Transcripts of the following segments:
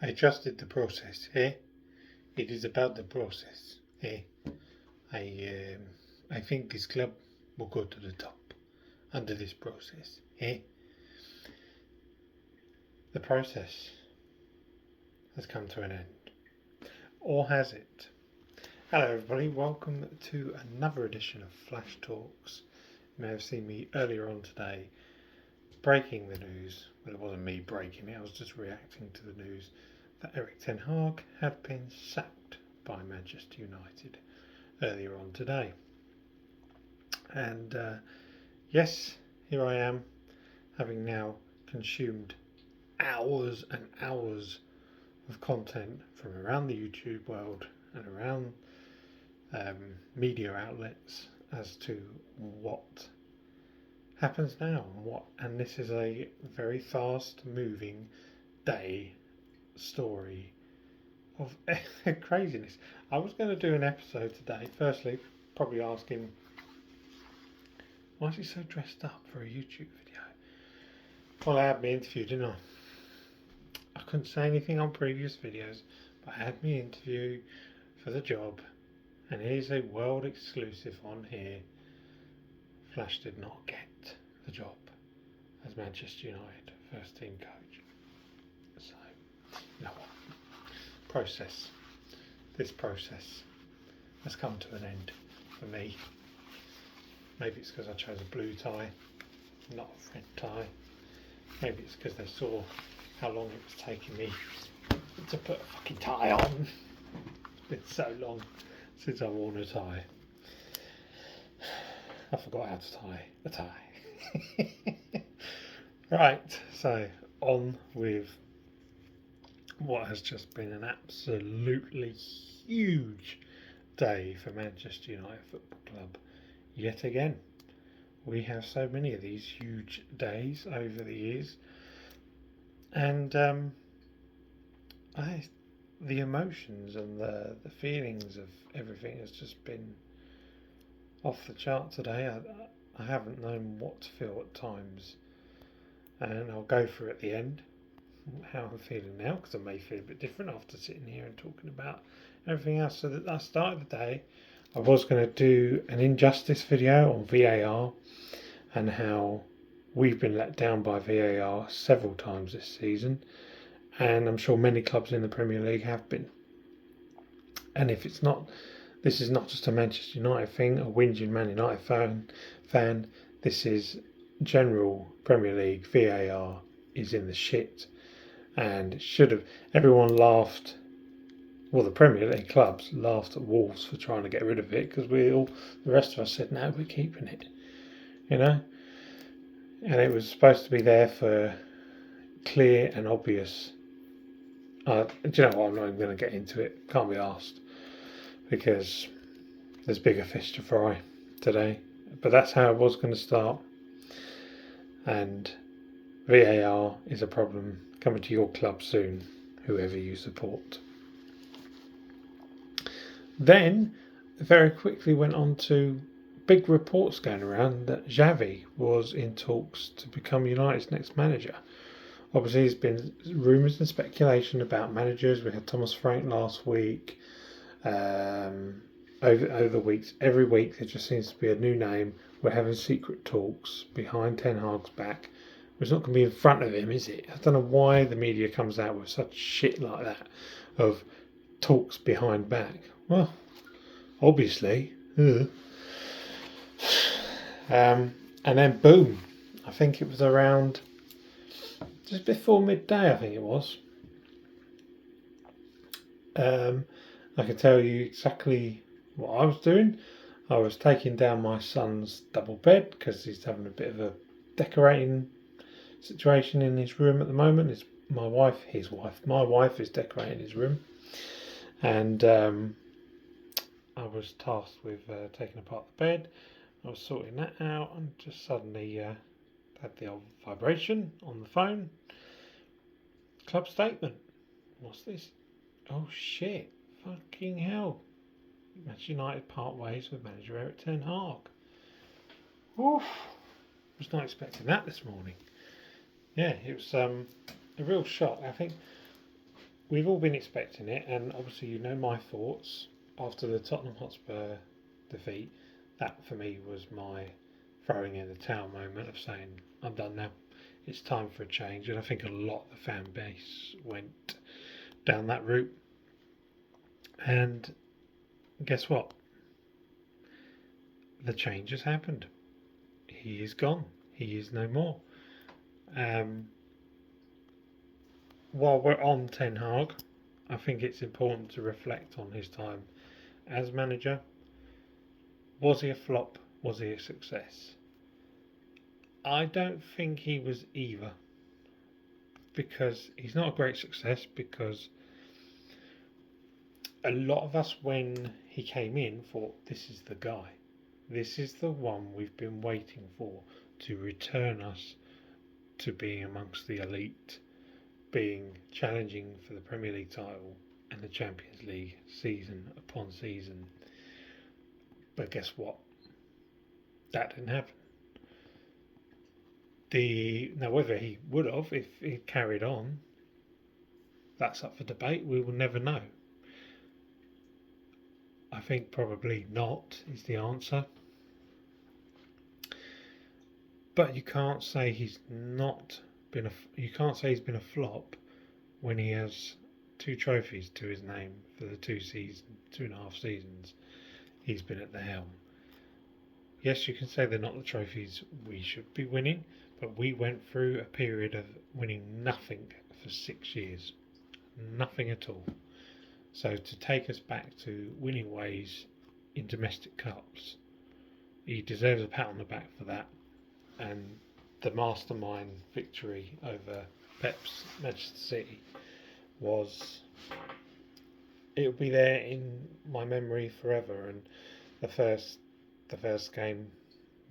I trusted the process, eh? It is about the process, eh? I think this club will go to the top under this process, eh? The process has come to an end. Or has it? Hello everybody, welcome to another edition of Flashtalks. You may have seen me earlier on today breaking the news. Well, it wasn't me breaking it, I was just reacting to the news that Erik ten Hag had been sacked by Manchester United earlier on today. And yes, here I am, having now consumed hours and hours of content from around the YouTube world and around media outlets as to what happens now and this is a very fast moving day story of craziness. I was going to do an episode today, firstly probably asking, why is he so dressed up for a YouTube video? Well, I had my interview, didn't I couldn't say anything on previous videos, but I had my interview for the job, and here's a world exclusive on here. Flash did not get the job as Manchester United first team coach. So, you know what? This process has come to an end for me. Maybe it's because I chose a blue tie, not a red tie. Maybe it's because they saw how long it was taking me to put a fucking tie on. It's been so long since I've worn a tie. I forgot how to tie a tie. Right, so on with what has just been an absolutely huge day for Manchester United Football Club. Yet again, we have so many of these huge days over the years, and the emotions and the feelings of everything has just been off the chart today. I haven't known what to feel at times, and I'll go through at the end how I'm feeling now, because I may feel a bit different after sitting here and talking about everything else. So that I started the day, I was going to do an injustice video on VAR and how we've been let down by VAR several times this season, and I'm sure many clubs in the Premier League have been. And if it's not, this is not just a Manchester United thing, a whinging Man United fan. This is general Premier League. VAR is in the shit, and should have. Everyone laughed. Well, the Premier League clubs laughed at Wolves for trying to get rid of it, because the rest of us said, no, we're keeping it. You know, and it was supposed to be there for clear and obvious. Do you know what? I'm not even going to get into it. Can't be asked, because there's bigger fish to fry today. But that's how it was going to start. And VAR is a problem coming to your club soon, whoever you support. Then, very quickly went on to big reports going around that Xavi was in talks to become United's next manager. Obviously, there's been rumours and speculation about managers. We had Thomas Frank last week. Over the weeks, every week there just seems to be a new name. We're having secret talks behind Ten Hag's back. It's not going to be in front of him, is it? I don't know why the media comes out with such shit like that of talks behind back. Well, obviously. And then boom, I think it was around just before midday, I think it was. I can tell you exactly what I was doing. I was taking down my son's double bed because he's having a bit of a decorating situation in his room at the moment. My wife is decorating his room, and I was tasked with taking apart the bed. I was sorting that out, and just suddenly had the old vibration on the phone. Club statement. What's this? Oh shit. Fucking hell. Manchester United part ways with manager Erik ten Hag. Oof. Was not expecting that this morning. Yeah, it was a real shock. I think we've all been expecting it, and obviously you know my thoughts after the Tottenham Hotspur defeat. That for me was my throwing in the towel moment of saying I'm done now. It's time for a change, and I think a lot of the fan base went down that route. And guess what? The change has happened. He is gone. He is no more. While we're on Ten Hag, I think it's important to reflect on his time as manager. Was he a flop? Was he a success? I don't think he was either, because he's not a great success, because a lot of us when he came in thought this is the guy. This is the one we've been waiting for to return us to being amongst the elite, being challenging for the Premier League title and the Champions League season upon season. But guess what? That didn't happen. Now whether he would have if he carried on, that's up for debate. We will never know. I think probably not is the answer. But you can't say he's not been you can't say he's been a flop when he has 2 trophies to his name for the 2.5 seasons he's been at the helm. Yes, you can say they're not the trophies we should be winning, but we went through a period of winning nothing for 6 years. Nothing at all. So to take us back to winning ways in domestic cups, he deserves a pat on the back for that. And the mastermind victory over Pep's Manchester City it'll be there in my memory forever. And the first game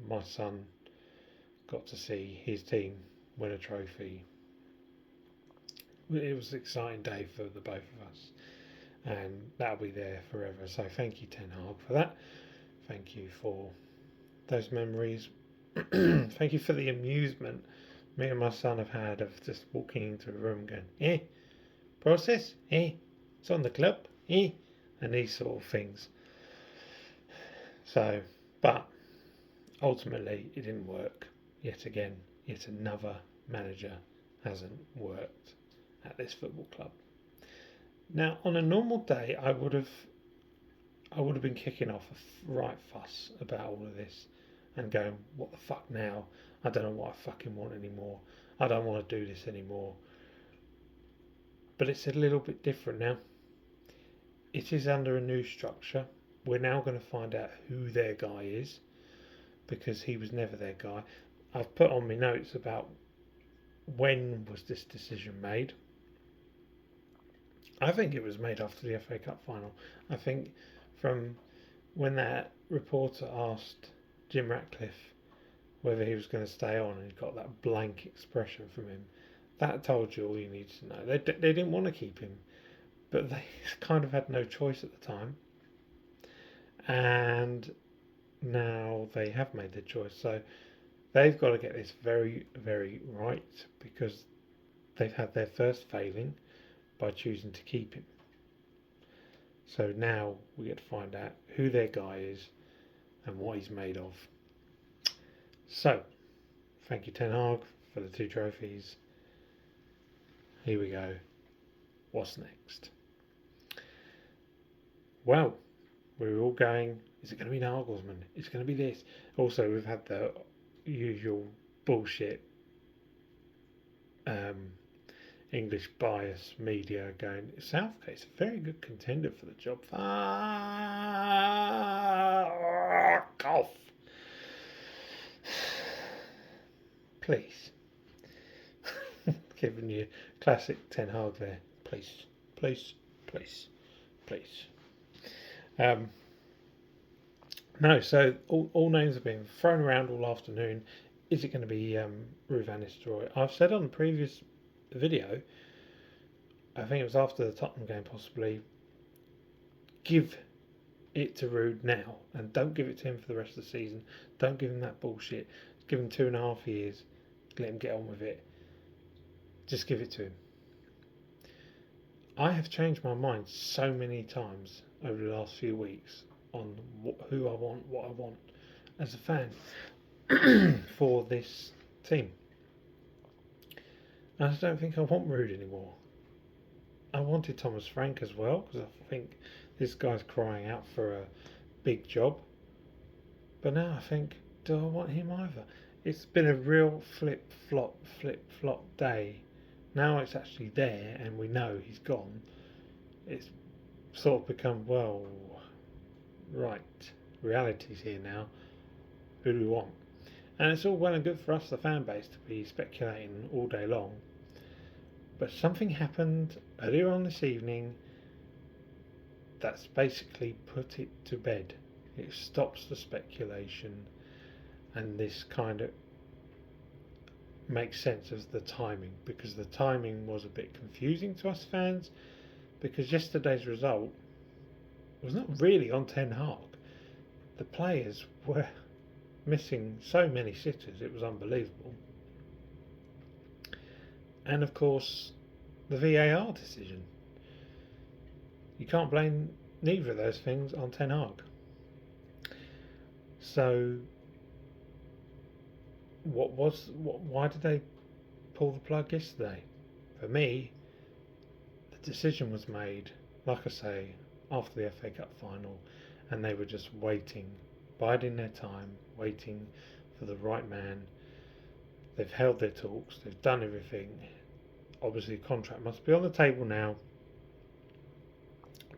my son got to see his team win a trophy, it was an exciting day for the both of us, and that'll be there forever. So thank you, Ten Hag, for that. Thank you for those memories. Thank you for the amusement me and my son have had of just walking into a room going, process, it's on the club, and these sort of things. So, but ultimately it didn't work. Yet again, yet another manager hasn't worked at this football club. Now, on a normal day, I would have been kicking off a right fuss about all of this and going, what the fuck now? I don't know what I fucking want anymore. I don't want to do this anymore. But it's a little bit different now. It is under a new structure. We're now going to find out who their guy is, because he was never their guy. I've put on my notes about when was this decision made. I think it was made after the FA Cup final. I think from when that reporter asked Jim Ratcliffe whether he was going to stay on, and he got that blank expression from him, that told you all you needed to know. They didn't want to keep him, but they kind of had no choice at the time, and now they have made their choice. So they've got to get this very, very right, because they've had their first failing by choosing to keep him. So now we get to find out who their guy is and what he's made of. So, thank you, Ten Hag, for the 2 trophies. Here we go. What's next? Well, we were all going, is it going to be Nagelsmann? Is it going to be this? Also, we've had the usual bullshit English bias media going, Southgate's a very good contender for the job. Cough. Please. Giving you classic Ten Hag there. Please. No, so all names have been thrown around all afternoon. Is it going to be Ruud van Nistelrooy? I've said on the previous video, I think it was after the Tottenham game possibly, give it to Ruud now, and don't give it to him for the rest of the season. Don't give him that bullshit. Give him 2.5 years. Let him get on with it. Just give it to him. I have changed my mind so many times over the last few weeks on who I want, what I want as a fan for this team. I just don't think I want Rude anymore. I wanted Thomas Frank as well because I think this guy's crying out for a big job. But now I think, do I want him either? It's been a real flip flop day. Now it's actually there and we know he's gone. It's sort of become, well, right, reality's here now. Who do we want? And it's all well and good for us, the fan base, to be speculating all day long. But something happened earlier on this evening that's basically put it to bed. It stops the speculation, and this kind of makes sense of the timing, because the timing was a bit confusing to us fans, because yesterday's result was not really on Ten Hag. The players were missing so many sitters, it was unbelievable. And of course, the VAR decision. You can't blame neither of those things on Ten Hag. So, why did they pull the plug yesterday? For me, the decision was made, like I say, after the FA Cup final, and they were just waiting, biding their time, waiting for the right man. They've held their talks, they've done everything. Obviously, a contract must be on the table now.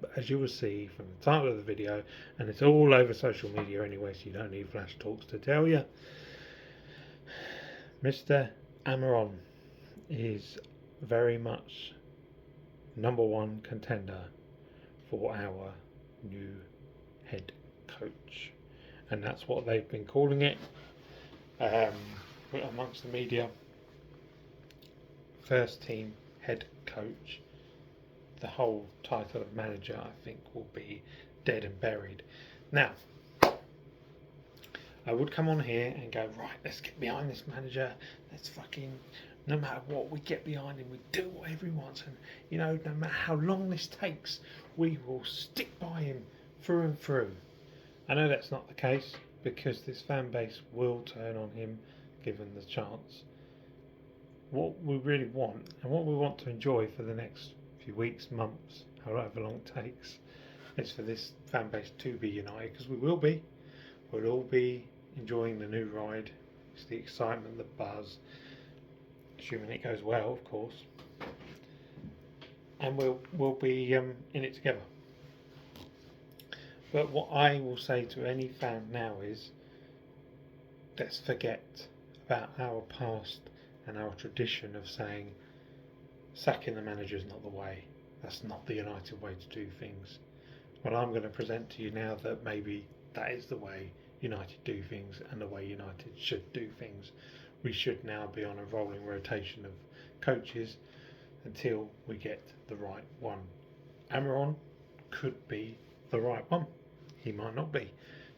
But as you will see from the title of the video, and it's all over social media anyway, so you don't need Flash Talks to tell you, Mr. Amorim is very much number one contender for our new head coach, and that's what they've been calling it amongst the media. First team head coach. The whole title of manager, I think, will be dead and buried. Now, I would come on here and go, right, let's get behind this manager. Let's fucking, no matter what, we get behind him. We do whatever he wants. And, you know, no matter how long this takes, we will stick by him through and through. I know that's not the case, because this fan base will turn on him given the chance. What we really want, and what we want to enjoy for the next few weeks, months, however long it takes, is for this fan base to be united, because we will be. We'll all be enjoying the new ride. It's the excitement, the buzz, assuming it goes well, of course, and we'll be in it together. But what I will say to any fan now is, let's forget about our past and our tradition of saying sacking the manager is not the way. That's not the United way to do things. Well, I'm going to present to you now that maybe that is the way United do things, and the way United should do things. We should now be on a rolling rotation of coaches until we get the right one. Amorim could be the right one. He might not be.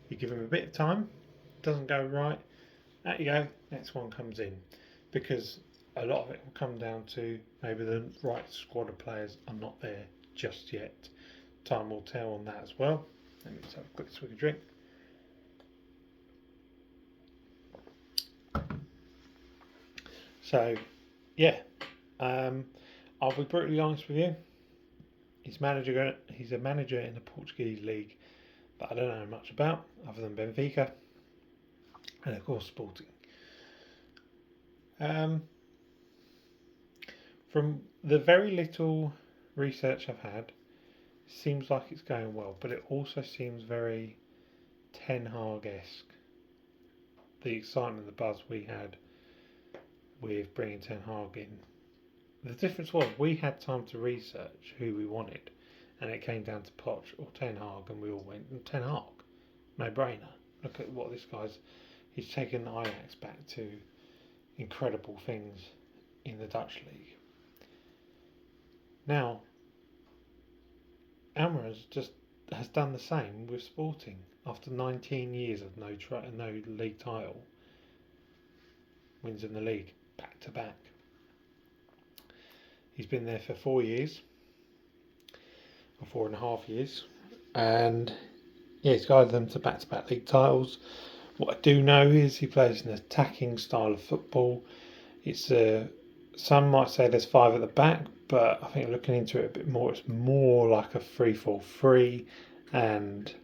You give him a bit of time, doesn't go right, out you go, next one comes in. Because a lot of it will come down to maybe the right squad of players are not there just yet. Time will tell on that as well. Let me just have a quick swig of drink. So, yeah, I'll be brutally honest with you. He's a manager in the Portuguese league that I don't know much about, other than Benfica and of course Sporting. From the very little research I've had, seems like it's going well, but it also seems very Ten Hag-esque. The excitement, the buzz we had with bringing Ten Hag in. The difference was we had time to research who we wanted, and it came down to Poch or Ten Hag, and we all went, Ten Hag, no brainer. Look at what this guy's, he's taken Ajax back to incredible things in the Dutch league. Now, Amorim has done the same with Sporting after 19 years of no league title. Wins in the league back to back. He's been there for 4 years. or 4.5 years, and yeah, he's guided them to back-to-back league titles. What I do know is he plays an attacking style of football. It's some might say there's 5 at the back, but I think looking into it a bit more, it's more like a 3-4-3, and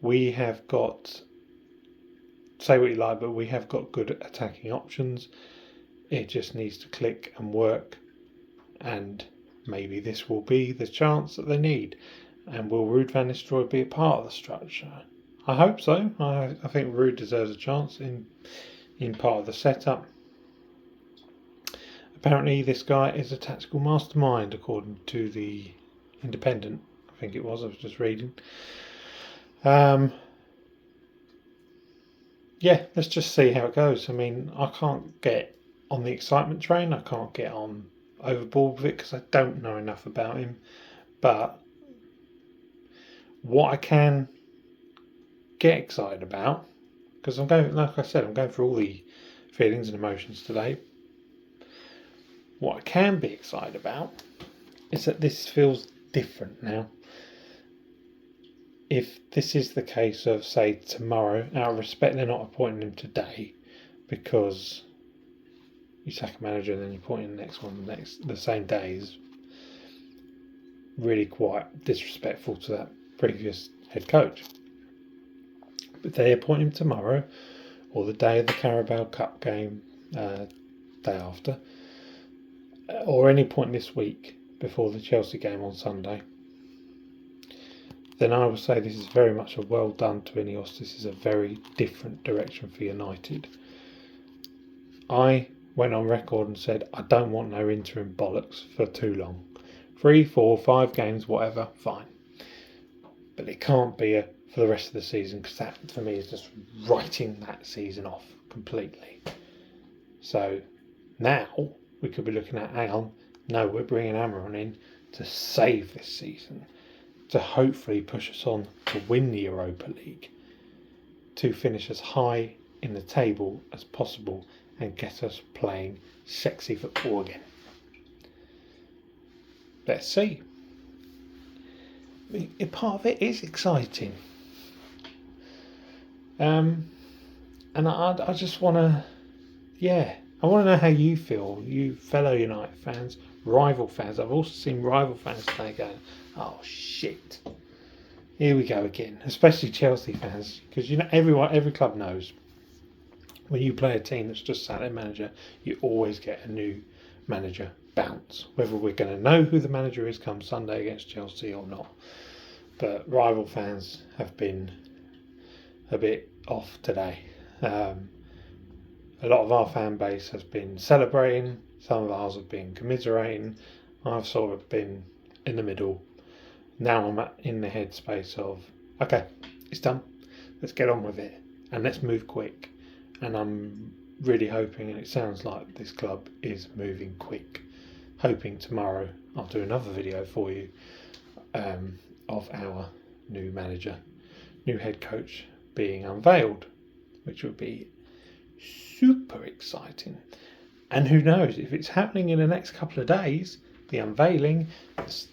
we have got, say what you like, but we have got good attacking options. It just needs to click and work, and maybe this will be the chance that they need. And will Ruud van Nistelrooy be a part of the structure? I hope so. I think Ruud deserves a chance in part of the setup. Apparently this guy is a tactical mastermind, according to the Independent. I think it was, I was just reading. Yeah, let's just see how it goes. I mean, I can't get on the excitement train. I can't get on overboard with it because I don't know enough about him. But what I can get excited about, because I'm going, like I said, I'm going through all the feelings and emotions today. What I can be excited about is that this feels different now. If this is the case of, say, tomorrow, out of respect, they're not appointing him today because you sack a manager and then you appoint the next one the same day is really quite disrespectful to that previous head coach. But they appoint him tomorrow or the day of the Carabao Cup game, day after, or any point this week before the Chelsea game on Sunday, then I would say this is very much a well done to Ineos. This is a very different direction for United. I went on record and said I don't want no interim bollocks for too long. 3, 4, 5 games, whatever, fine. But it can't be for the rest of the season, because that for me is just writing that season off completely. So now we could be looking at, hang on, no, we're bringing Amorim in to save this season, to hopefully push us on to win the Europa League, to finish as high in the table as possible and get us playing sexy football again. Let's see. I mean, part of it is exciting. And I just want to, I want to know how you feel, you fellow United fans, rival fans. I've also seen rival fans today going, oh shit, here we go again. Especially Chelsea fans, because you know every club knows when you play a team that's just sat their manager, you always get a new manager bounce. Whether we're going to know who the manager is come Sunday against Chelsea or not. But rival fans have been a bit off today. A lot of our fan base has been celebrating, some of ours have been commiserating. I've sort of been in the middle. Now I'm in the headspace of, okay, it's done, let's get on with it and let's move quick. And I'm really hoping, and it sounds like this club is moving quick, hoping tomorrow I'll do another video for you of our new manager, new head coach being unveiled, which would be super exciting. And who knows, if it's happening in the next couple of days, the unveiling,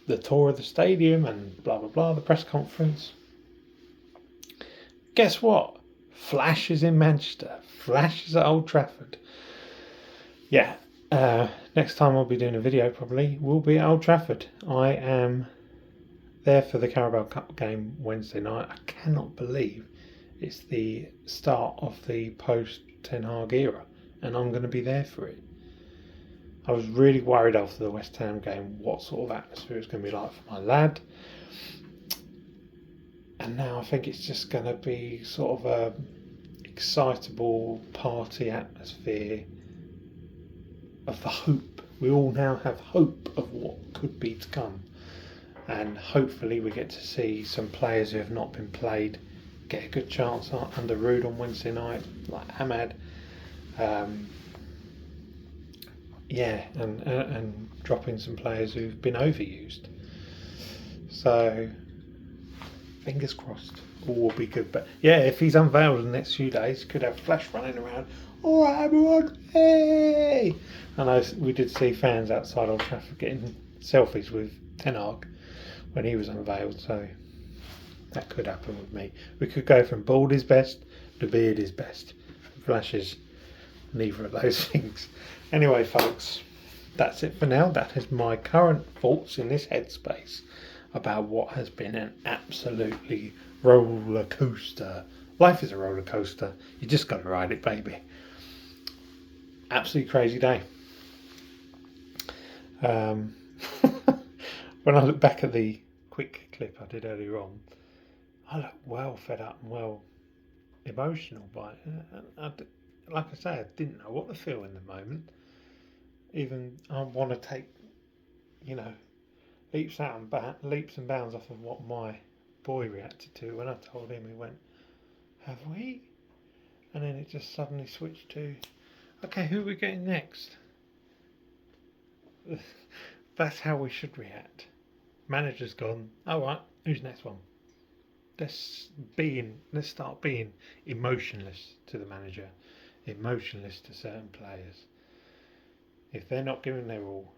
the tour of the stadium and blah blah blah, the press conference, guess what? Flash is in Manchester, Flash is at Old Trafford. Yeah, next time I'll be doing a video probably will be at Old Trafford. I am there for the Carabao Cup game Wednesday night. I cannot believe it's the start of the post-Ten Hag era and I'm going to be there for it. I was really worried after the West Ham game what sort of atmosphere it's going to be like for my lad. And now I think it's just going to be sort of a excitable party atmosphere of the hope. We all now have hope of what could be to come. And hopefully we get to see some players who have not been played get a good chance under Ruud on Wednesday night, like Ahmad. And dropping some players who've been overused. So fingers crossed, all will be good. But yeah, if he's unveiled in the next few days, could have Flash running around. All right, everyone, hey! I know we did see fans outside Old Trafford getting selfies with Ten Hag, when he was unveiled, so that could happen with me. We could go from bald is best to beard is best. Flash is neither of those things. Anyway, folks, that's it for now. That is my current thoughts in this headspace about what has been an absolutely roller coaster. Life is a roller coaster. You just got to ride it, baby. Absolutely crazy day. When I look back at the quick clip I did earlier on, I look well fed up and well emotional by it. Like I say, I didn't know what to feel in the moment. Even I want to take, leaps and bounds off of what my boy reacted to when I told him. He went, "Have we?" And then it just suddenly switched to, "Okay, who are we getting next?" That's how we should react. Manager's gone. All right, who's next one? Let's start being emotionless to the manager, emotionless to certain players. If they're not giving their all,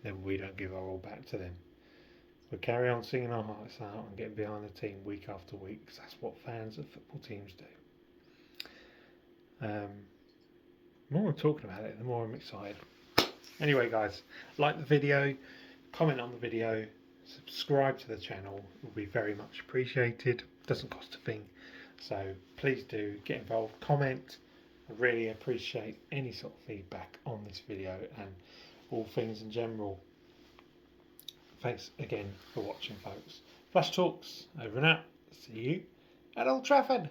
then we don't give our all back to them. We carry on singing our hearts out and get behind the team week after week, because that's what fans of football teams do. The more I'm talking about it, the more I'm excited. Anyway, guys, like the video, comment on the video, subscribe to the channel. It will be very much appreciated. Doesn't cost a thing, so please do get involved. Comment. I really appreciate any sort of feedback on this video and all things in general. Thanks again for watching, folks. Flash Talks over and out. See you at Old Trafford.